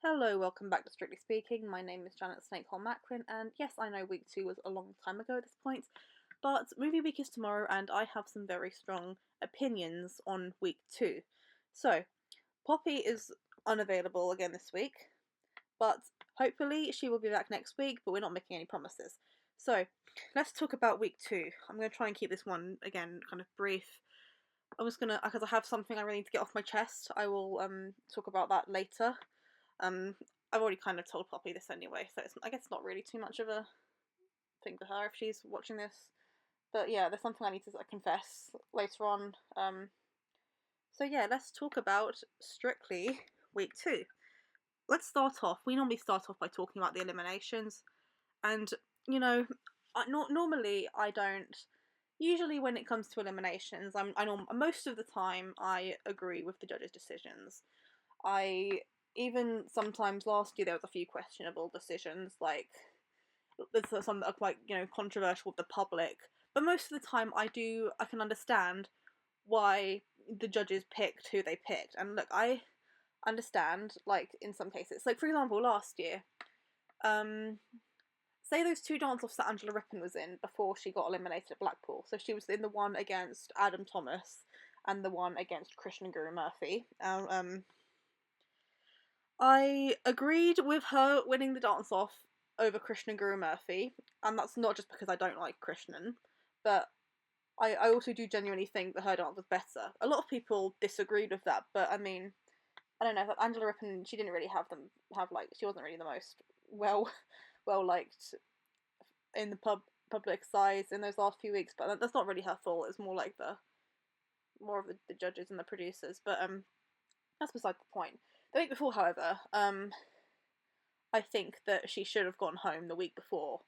Hello, welcome back to Strictly Speaking. My name is Janet Snakehole-Macklin, and yes, I know week 2 was a long time ago at this point, but movie week is tomorrow, and I have some very strong opinions on week 2. So, Poppy is unavailable again this week, but hopefully she will be back next week, but we're not making any promises. So, let's talk about week 2. I'm going to try and keep this one, again, kind of brief. I'm just going to, because I have something I really need to get off my chest, I will talk about that later. I've already kind of told Poppy this anyway, so I guess it's not really too much of a thing for her if she's watching this. But yeah, there's something I need to confess later on. So yeah, let's talk about Strictly week 2. Let's start off. We normally start off by talking about the eliminations, and you know, normally I don't. Usually, when it comes to eliminations, most of the time I agree with the judges' decisions. Even sometimes last year there was a few questionable decisions, like there's some that are quite controversial with the public. But most of the time, I can understand why the judges picked who they picked, and look, I understand like in some cases, like for example last year, say those two dance-offs that Angela Rippon was in before she got eliminated at Blackpool. So she was in the one against Adam Thomas and the one against Krishnan Guru Murphy. I agreed with her winning the dance-off over Krishnan Guru Murphy, and that's not just because I don't like Krishnan, but I also do genuinely think that her dance was better. A lot of people disagreed with that, but I mean, I don't know. Angela Rippon, she didn't really she wasn't really the most well liked in the public size in those last few weeks. But that's not really her fault. It's more like more of the judges and the producers. But that's beside the point. The week before, however, I think that she should have gone home the week before,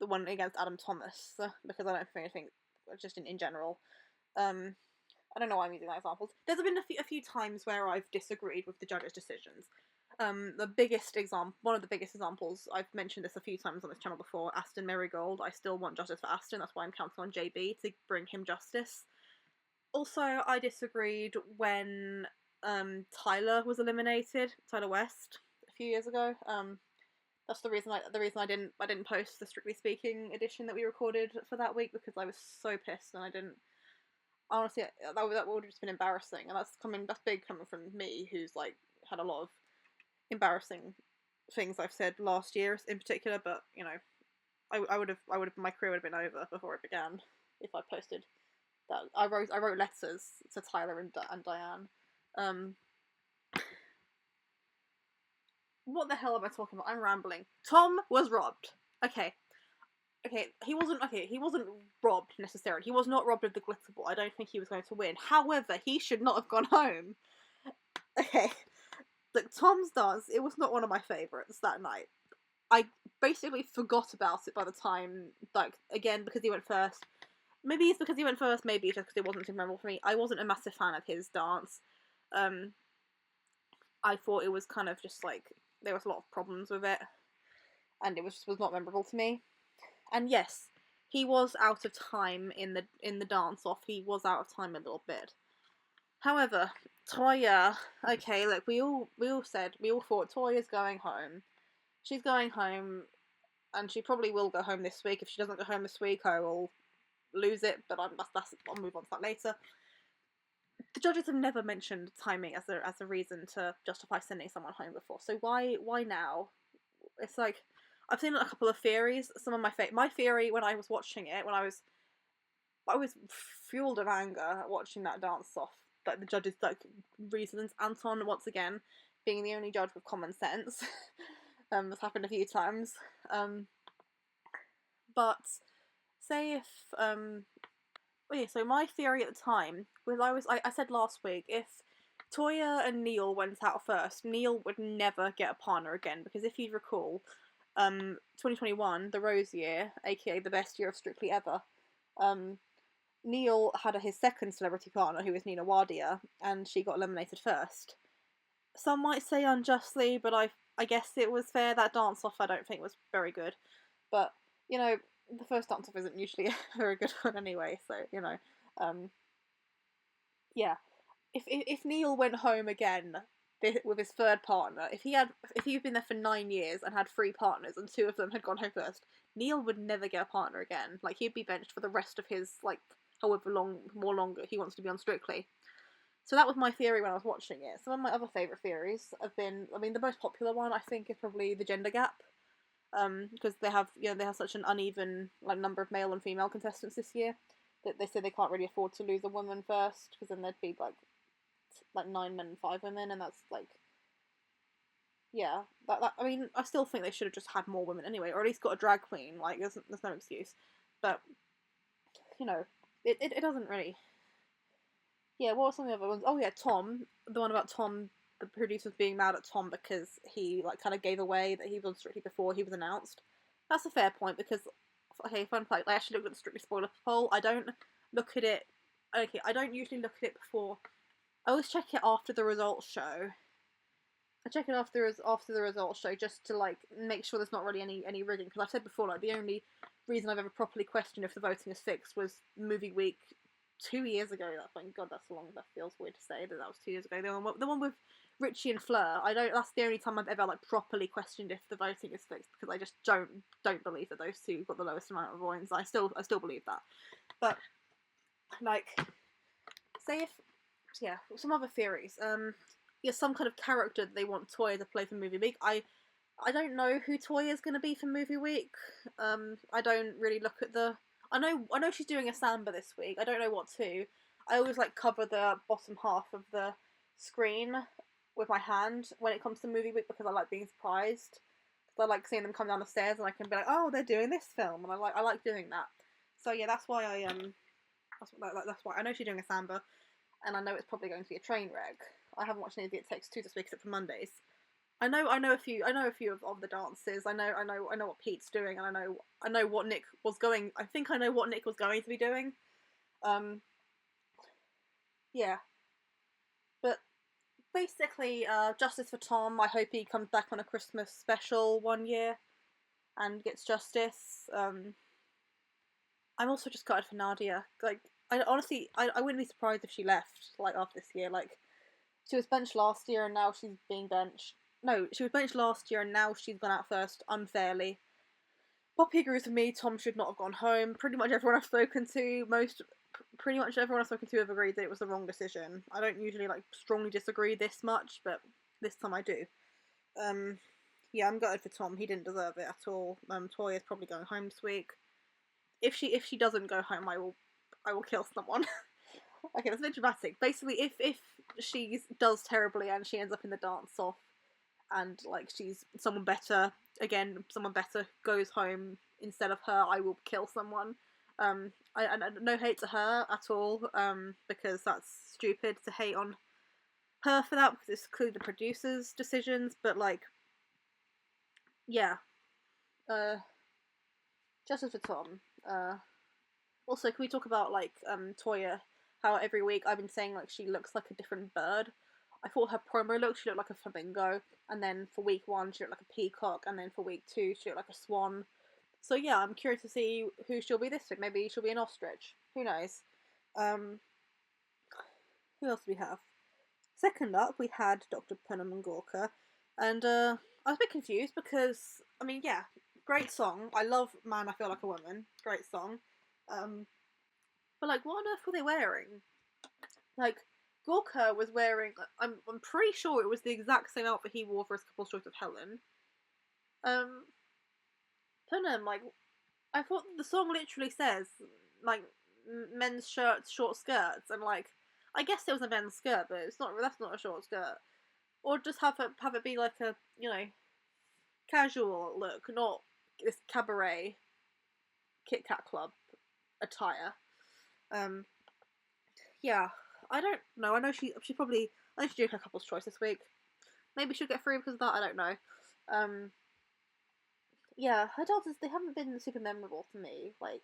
the one against Adam Thomas, because I don't think just in general. I don't know why I'm using that example. There's been a few times where I've disagreed with the judges' decisions. One of the biggest examples, I've mentioned this a few times on this channel before, Aston Marigold. I still want justice for Aston, that's why I'm counting on JB to bring him justice. Also, I disagreed when Tyler was eliminated, Tyler West, a few years ago. That's the reason I didn't post the Strictly Speaking edition that we recorded for that week, because I was so pissed and I didn't. Honestly, that would have just been embarrassing, and that's big coming from me, who's like had a lot of embarrassing things I've said last year in particular. But I would have my career would have been over before it began if I posted that. I wrote letters to Tyler and Diane. What the hell am I talking about? I'm rambling. Tom was robbed. Okay, he wasn't robbed necessarily. He was not robbed of the glitter ball. I don't think he was going to win. However, he should not have gone home. Okay, look, Tom's dance, it was not one of my favourites that night. I basically forgot about it by the time, again, because he went first. Maybe it's because he went first, maybe it's just because it wasn't too memorable for me. I wasn't a massive fan of his dance. I thought it was kind of just there was a lot of problems with it, and it was not memorable to me. And yes, he was out of time in the dance-off. He was out of time a little bit. However, Toya, okay, look, we all thought Toya's going home. She's going home, and she probably will go home this week. If she doesn't go home this week, I will lose it. But I'll move on to that later. The judges have never mentioned timing as a reason to justify sending someone home before. So why now? It's like, I've seen a couple of theories. Some of my theory when I was watching it, I was fueled of anger watching that dance off. Like the judges' reasons. Anton, once again, being the only judge with common sense. That's happened a few times. But say if so my theory at the time was I said last week, if Toya and Neil went out first, Neil would never get a partner again, because if you recall, 2021, the Rose year, aka the best year of Strictly ever, Neil had his second celebrity partner, who was Nina Wadia, and she got eliminated first. Some might say unjustly, but I guess it was fair. That dance-off I don't think was very good. But, the first dance-off isn't usually a very good one anyway, so, yeah. If Neil went home again, with his third partner. If he had been there for 9 years and had 3 partners and 2 of them had gone home first, Neil would never get a partner again. Like, he'd be benched for the rest of his, like, however longer he wants to be on Strictly. So that was my theory when I was watching it. Some of my other favourite theories have been, I mean, the most popular one I think is probably the gender gap. Because they have such an uneven like number of male and female contestants this year that they say they can't really afford to lose a woman first, because then there'd be like 9 men and 5 women, and that's like, yeah, that I mean, I still think they should have just had more women anyway, or at least got a drag queen. Like, there's no excuse, but you know, it doesn't really. Yeah, what were some of the other ones? Oh yeah, Tom, the one about Tom, the producers being mad at Tom because he like kind of gave away that he was on Strictly before he was announced. That's a fair point because, okay, fun fact, I actually looked at the Strictly spoiler poll. I don't look at it. Okay, I don't usually look at it before. I always check it after the results show. I check it after the results show just to like make sure there's not really any rigging, because I've said before, like, the only reason I've ever properly questioned if the voting is fixed was movie week 2 years ago. Thank God, that's long. That feels weird to say that was 2 years ago. The one with Richie and Fleur. I don't. That's the only time I've ever like properly questioned if the voting is fixed, because I just don't believe that those two got the lowest amount of points. I still believe that, but like, say if, yeah, some other theories. Yeah, some kind of character that they want Toya to play for movie week. I don't know who Toya is going to be for movie week. I don't really look at the. I know she's doing a samba this week. I don't know what to. I always like cover the bottom half of the screen with my hand when it comes to movie week, because I like being surprised. I like seeing them come down the stairs and I can be like, oh, they're doing this film, and I like doing that. So yeah, that's why that's why I know she's doing a samba, and I know it's probably going to be a train wreck. I haven't watched any of the It Takes Two this week except for Mondays. I know a few of the dances. I know what Pete's doing, and I know what Nick was going. I think I know what Nick was going to be doing. Yeah, but basically, justice for Tom. I hope he comes back on a Christmas special one year and gets justice. I'm also just gutted for Nadia. Like, I honestly, I wouldn't be surprised if she left like after this year. Like, she was benched last year and now she's being benched. No, she was benched last year and now she's gone out first unfairly. Poppy agrees with me. Tom should not have gone home. Pretty much everyone I've spoken to have agreed that it was the wrong decision. I don't usually like strongly disagree this much, but this time I do. Yeah, I'm gutted for Tom. He didn't deserve it at all. Toya's probably going home this week. If she doesn't go home, I will kill someone. Okay, that's a bit dramatic. Basically, if she does terribly and she ends up in the dance off, and like she's someone better goes home instead of her, I will kill someone. I no hate to her at all, because that's stupid to hate on her for that, because it's clearly the producers' decisions. But like, yeah, justice for Tom. Also, can we talk about like Toya? How every week I've been saying like she looks like a different bird. I thought her promo look, she looked like a flamingo, and then for week 1 she looked like a peacock, and then for week 2 she looked like a swan. So yeah, I'm curious to see who she'll be this week. Maybe she'll be an ostrich. Who knows? Who else do we have? Second up, we had Dr. Punham and Gorka, and I was a bit confused because, I mean, yeah, great song. I love Man, I Feel Like a Woman. Great song. But like, what on earth were they wearing? Like, Gorka was wearing, I'm pretty sure it was the exact same outfit he wore for his couple's choice of Helen. Punham, like, I thought the song literally says, like, men's shirts, short skirts, and like, I guess it was a men's skirt, but that's not a short skirt. Or just have it be like a, you know, casual look, not this cabaret Kit Kat Club attire. Yeah, I don't know. I know she probably, I think she's doing her couple's choice this week. Maybe she'll get through because of that. I don't know. Yeah, her dances, they haven't been super memorable for me. Like,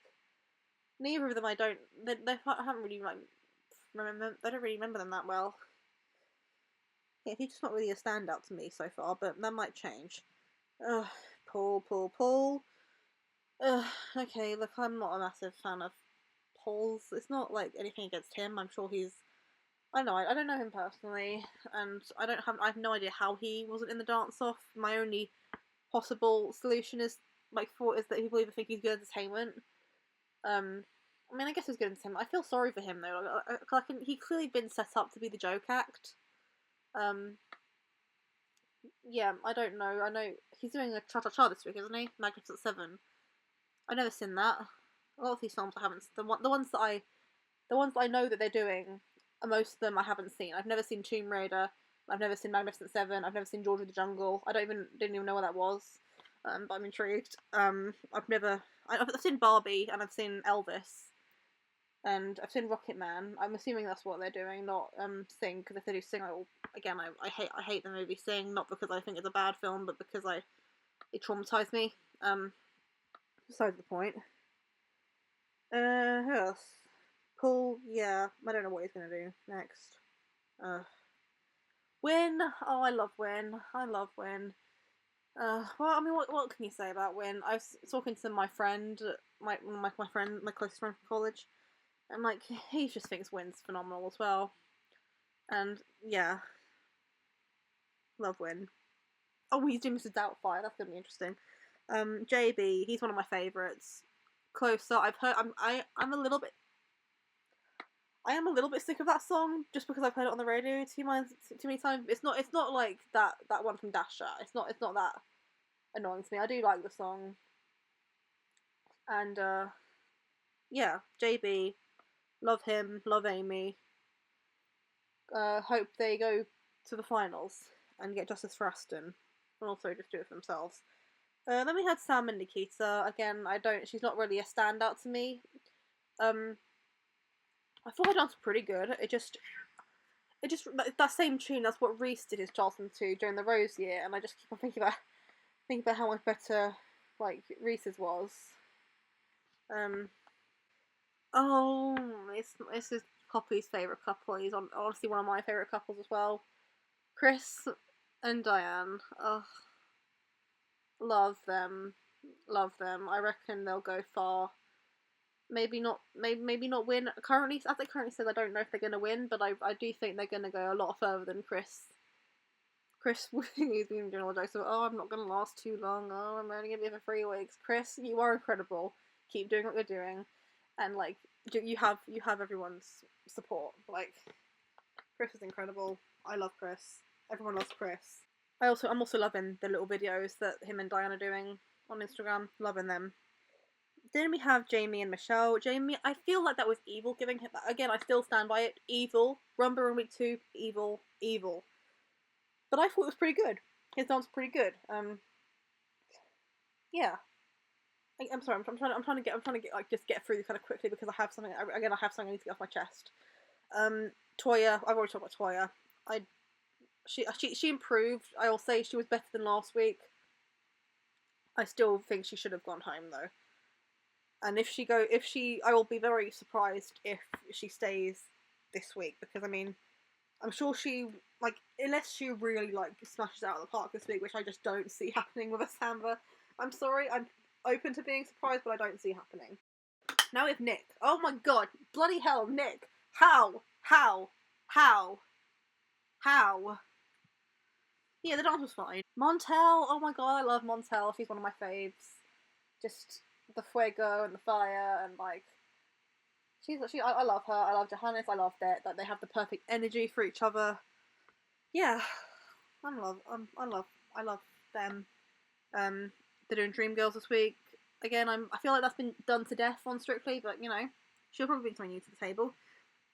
neither of them. I haven't really like remember. I don't really remember them that well. Yeah, he's just not really a standout to me so far, but that might change. Ugh, Paul. Ugh, okay, look, I'm not a massive fan of Paul's. It's not like anything against him. I'm sure he's I know, I don't know him personally, and I have no idea how he wasn't in the dance-off. My only possible solution is, like, thought is that people either think he's good entertainment. I mean, I guess he's good entertainment. I feel sorry for him, though. He clearly been set up to be the joke act. Yeah, I don't know. I know he's doing a cha-cha-cha this week, isn't he? Magnificent Seven. I've never seen that. A lot of these films I haven't. The ones that I know that they're doing, most of them I haven't seen. I've never seen Tomb Raider. I've never seen Magnificent Seven. I've never seen George of the Jungle. Didn't even know what that was. But I'm intrigued. I've seen Barbie and I've seen Elvis, and I've seen Rocket Man. I'm assuming that's what they're doing, not Sing. Because if they do Sing, I hate the movie Sing. Not because I think it's a bad film, but because it traumatized me. Besides the point. Who else? Paul, yeah, I don't know what he's gonna do next. Win. Oh, I love Win. I love Win. Well, I mean, what can you say about Win? I was talking to my friend, my closest friend from college, and like he just thinks Win's phenomenal as well. And yeah, love Win. Oh, he's doing Mrs. Doubtfire. That's gonna be interesting. JB, he's one of my favourites. Closer, I've heard. I'm a little bit. I am a little bit sick of that song just because I've heard it on the radio too many times. It's not like that one from Dasher. It's not that annoying to me. I do like the song. And yeah, JB, love him, love Amy. Hope they go to the finals and get justice for Aston, and also just do it for themselves. Then we had Sam and Nikita. Again, she's not really a standout to me. I thought her dance was pretty good. It just that same tune. That's what Reese did his Charleston to during the Rose year, and I just keep on thinking about how much better like Reese's was. Oh, this is Poppy's favorite couple. He's honestly one of my favorite couples as well. Chris and Diane. Ugh, love them. I reckon they'll go far. Maybe not win. Currently, as it currently says, I don't know if they're going to win, but I do think they're going to go a lot further than Chris. Chris, he's been doing all the jokes of, oh, I'm not going to last too long. Oh, I'm only going to be here for 3 weeks. Chris, you are incredible. Keep doing what you're doing, and like you have everyone's support. Like Chris is incredible. I love Chris. Everyone loves Chris. I'm also loving the little videos that him and Diane are doing on Instagram. Loving them. Then we have Jamie and Michelle. Jamie, I feel like that was evil giving him that. Again, I still stand by it. Evil. Rumba in week 2. Evil. But I thought it was pretty good. His dance was pretty good. Yeah. I'm sorry. I'm trying to get like just get through kind of quickly because I have something. I have something I need to get off my chest. Toya. I've already talked about Toya. She improved. I will say she was better than last week. I still think she should have gone home though. And I will be very surprised if she stays this week because I mean, I'm sure she unless she really smashes out of the park this week, which I just don't see happening with a Samba. I'm sorry, I'm open to being surprised, but I don't see happening. Now we have Nick. Oh my god, bloody hell, Nick! How? Yeah, the dance was fine. Montel. Oh my god, I love Montel. She's one of my faves. Just the fuego and the fire and I love her. I love Johannes. I love that they have the perfect energy for each other. Yeah, I love them. They're doing Dreamgirls this week again. I feel like that's been done to death on Strictly, but you know she'll probably bring something new to the table.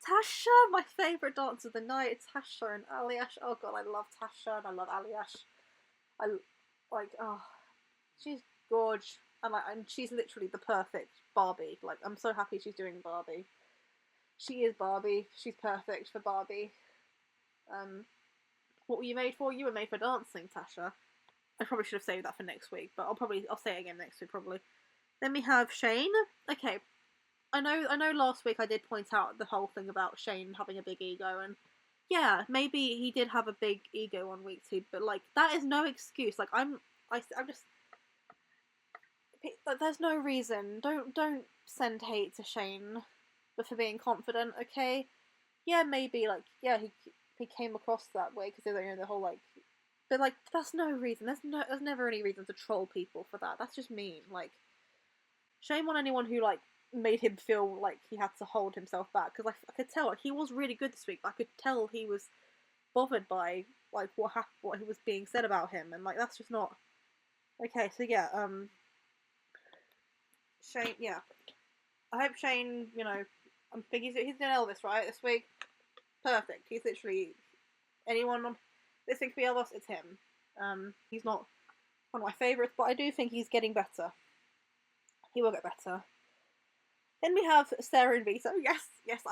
Tasha, my favourite dancer of the night. It's Tasha and Aliash. Oh god, I love Tasha and I love Aliash. She's gorge. And she's literally the perfect Barbie. Like, I'm so happy she's doing Barbie. She is Barbie. She's perfect for Barbie. What were you made for? You were made for dancing, Tasha. I probably should have saved that for next week, but I'll say it again next week, probably. Then we have Shane. Okay. I know last week I did point out the whole thing about Shane having a big ego, and yeah, maybe he did have a big ego on week 2, but like, that is no excuse. Like, I'm just... There's no reason. Don't send hate to Shane for being confident, okay? yeah, maybe like yeah, he came across that way because the whole like, but like that's no reason. There's never any reason to troll people for that. That's just mean. Like, shame on anyone who like made him feel like he had to hold himself back because I could tell like, he was really good this week. I could tell he was bothered by like what he was being said about him, and like that's just not okay. So yeah, Shane, yeah, I hope Shane, I'm thinking he's doing Elvis right this week. Perfect. He's literally anyone on this week for Elvis, it's him. He's not one of my favourites, but I do think he's getting better. He will get better. Then we have Sarah and Vito. Yes,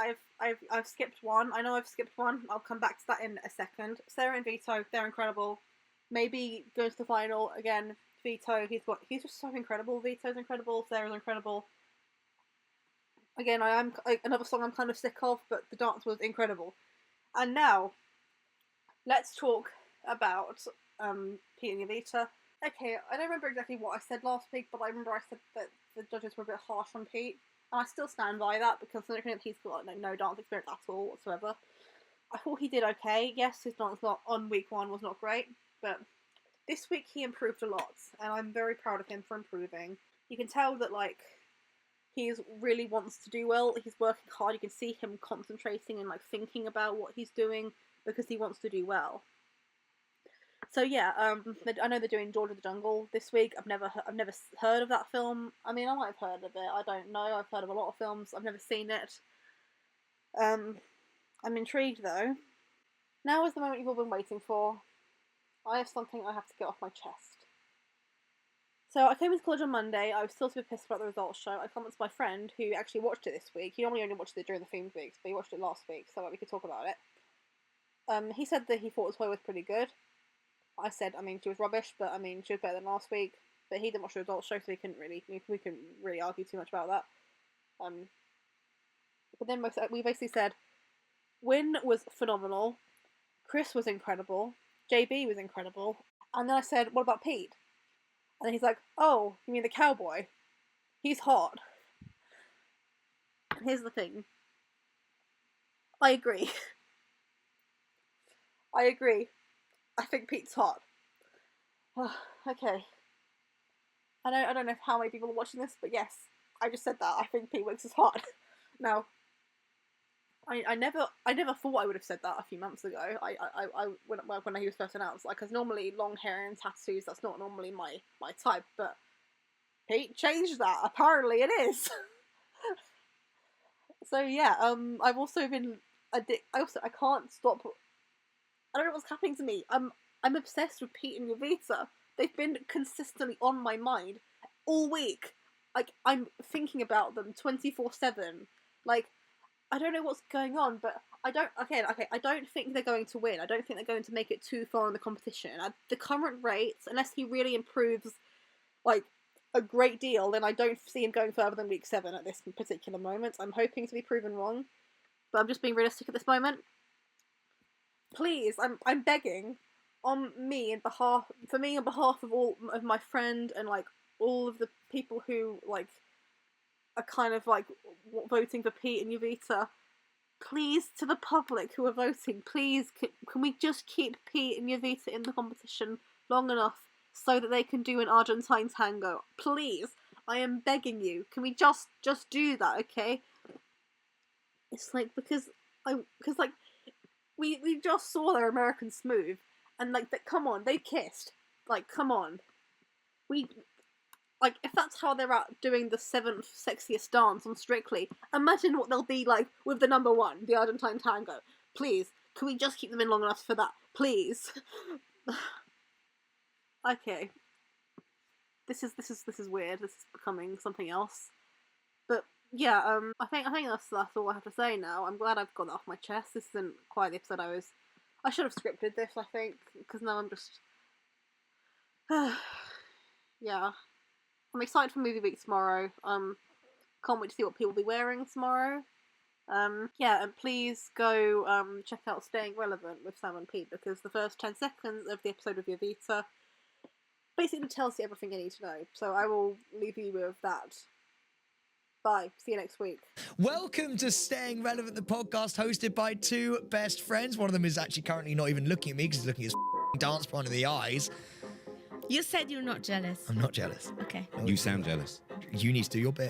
I've skipped one. I know I've skipped one. I'll come back to that in a second. Sarah and Vito, they're incredible. Maybe goes to the final again. Vito, he's just so incredible. Vito's incredible. Sarah's incredible. Again, another song I'm kind of sick of, but the dance was incredible. And now, let's talk about Pete and Yavita. Okay, I don't remember exactly what I said last week, but I remember I said that the judges were a bit harsh on Pete, and I still stand by that because he's got like, no dance experience at all whatsoever. I thought he did okay. Yes, his dance on week one was not great, but this week he improved a lot, and I'm very proud of him for improving. You can tell that like he really wants to do well. He's working hard. You can see him concentrating and like thinking about what he's doing because he wants to do well. So yeah, I know they're doing George of the Jungle this week. I've never heard of that film. I mean, I might have heard of it. I don't know. I've heard of a lot of films. I've never seen it. I'm intrigued though. Now is the moment you've all been waiting for. I have something I have to get off my chest. So I came into college on Monday. I was still super pissed about the results show. I commented to my friend who actually watched it this week. He normally only watches it during the themed weeks, but he watched it last week, so we could talk about it. He said that he thought the toy was pretty good. I said, I mean, she was rubbish, but I mean, she was better than last week. But he didn't watch the results show, so we couldn't really argue too much about that. But then we basically said, Win was phenomenal, Chris was incredible, JB was incredible, and then I said, what about Pete? And then he's like, oh, you mean the cowboy? He's hot. And here's the thing. I agree. I agree. I think Pete's hot. Okay. I don't know how many people are watching this, but yes, I just said that. I think Pete Wicks is hot. Now, I never thought I would have said that a few months ago. When he was first announced, like, because normally long hair and tattoos, that's not normally my type, but Pete changed that. Apparently, it is. So yeah, I've also been I can't stop. I don't know what's happening to me. I'm obsessed with Pete and Yavita. They've been consistently on my mind all week. Like, I'm thinking about them 24/7. Like, I don't know what's going on, but I don't think they're going to win. I don't think they're going to make it too far in the competition. At the current rates, unless he really improves, like, a great deal, then I don't see him going further than week 7 at this particular moment. I'm hoping to be proven wrong, but I'm just being realistic at this moment. Please, I'm begging on behalf of all of my friend and like all of the people who like are kind of like voting for Pete and Yavita. Please, to the public who are voting, please can we just keep Pete and Yavita in the competition long enough so that they can do an Argentine tango? Please, I am begging you. Can we just do that, okay? It's like because like we just saw their American Smooth, and like that. Come on, they kissed. Like, come on. Like, if that's how they're out doing the 7th sexiest dance on Strictly, imagine what they'll be like with the number 1, the Argentine tango. Please, can we just keep them in long enough for that? Please. Okay. This is weird. This is becoming something else. But yeah, I think that's all I have to say now. I'm glad I've got that off my chest. This isn't quite the episode I should have scripted this, I think, because now I'm just yeah. I'm excited for movie week tomorrow. Can't wait to see what people will be wearing tomorrow. Yeah, and please go check out Staying Relevant with Sam and Pete, because the first 10 seconds of the episode with Yavita basically tells you everything you need to know. So I will leave you with that. Bye. Bye. See you next week. Welcome to Staying Relevant, the podcast hosted by two best friends. One of them is actually currently not even looking at me because he's looking at his dance partner in the eyes. You said you're not jealous. I'm not jealous. Okay. You sound jealous. You need to do your bit.